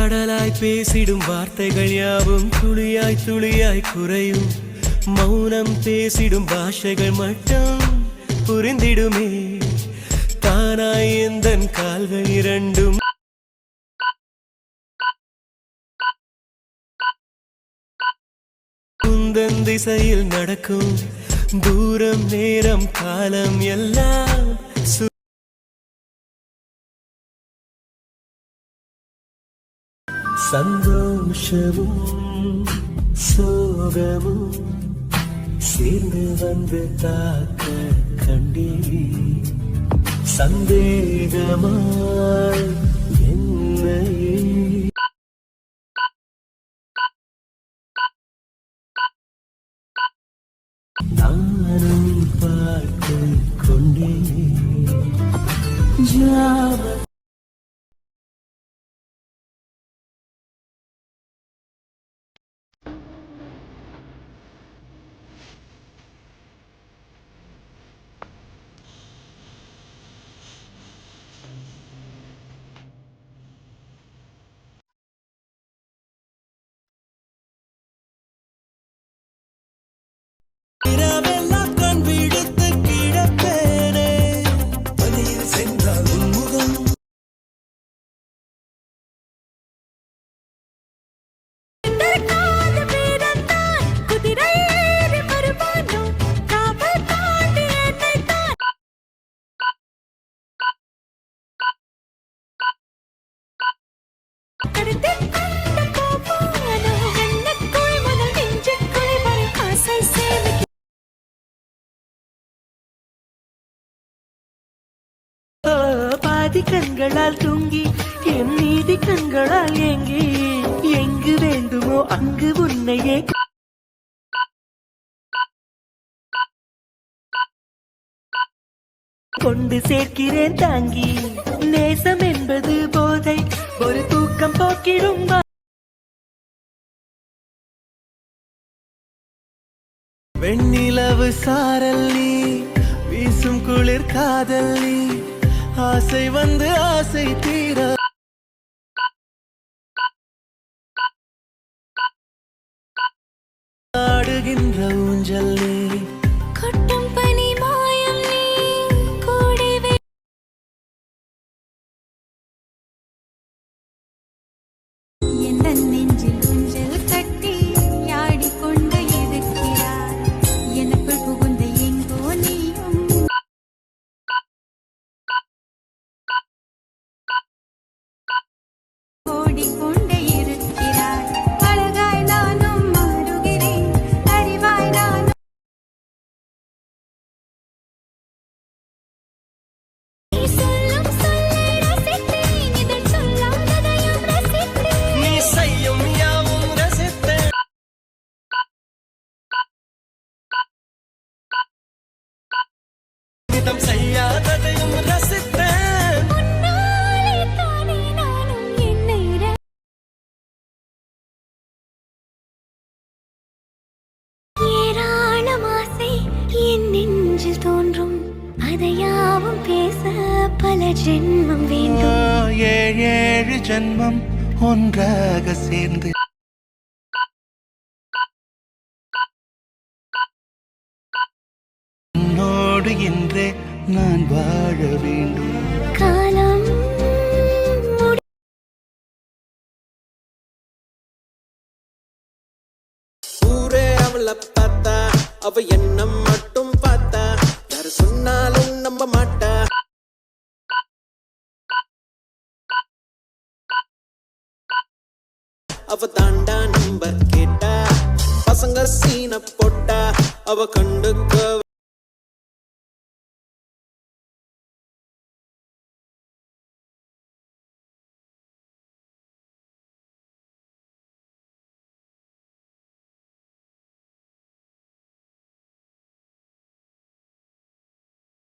கடலாய் பேசிடும் வார்த்தைகள் யாவும் துளியாய் துளியாய் குறையும். மௌனம் பேசிடும் பாஷைகள் மட்டும் புரிந்திடுமே. தானாய் எந்தன் கால்கள் இரண்டும் உந்தன் திசையில் நடக்கும். தூரம் நேரம் காலம் எல்லாம் சந்தோஷமும் சோகமும் சேர்ந்து வந்து தாக்க கண்டே. சந்தேகமாய் என்னையே நானும் பார்த்து கொண்டே. இரவெல்லாம் கண் விடுத்து கிடப்பேனே, வழியில் சென்றால் உன்முகம். பாதி கண்களால் தூங்கி என் நீதி கண்களால் ஏங்கி, எங்கு வேண்டுமோ அங்கு உன்னையே கொண்டு சேர்க்கிறேன் தாங்கி. நேசம் என்பது போதை, ஒரு தூக்கம் போக்கிடும். வெண்ணிலவு சாரல் நீ, வீசும் குளிர் காதல் நீ. ஆசை வந்து ஆசை தீர ஆடுகின்ற ஊஞ்சல் நீ. கொட்டும் பனி மாயம் நீ, கூடவே எந்த நெஞ்சில் ஊஞ்சல் கட்டி ஆடிக்கொண்டு இருக்கிறார். எனக்குள் புகுந்த எங்கோ நீயும் ஓடிக்கொண்டே இருக்கிறார். அழகாய் நானும் மாறுகிறேன், அறிவாய் நானும். நீ சொல்லும் சொல்லை ரசித்தேன், இதழ் சொல்லாததையும் ரசித்தேன். நீ செய்யும் யாவும் ரசித்தேன். இதம் செய்யாததையும் ரசித்தேன். உன்னாலே தானே நானும் என்னை ஏராளம் ஆசை என் நெஞ்சில் தோன்றும். அதையாவும் பேச பல ஜென்மம் வேண்டும். ஏழு ஜென்மம் ஒன்றாக சேர்ந்து உன்னோடு இன்றே நான் வாழ வேண்டும். காலம் ஊரே அவள பார்த்தா, அவ எண்ணம் மட்டும் பார்த்தா, யாரு சொன்னாலும் நம்ப மாட்டா. அவ தாண்டா நம்பர் கேட்டா, பசங்க சீன போட்டா, அவ கண்டுக்க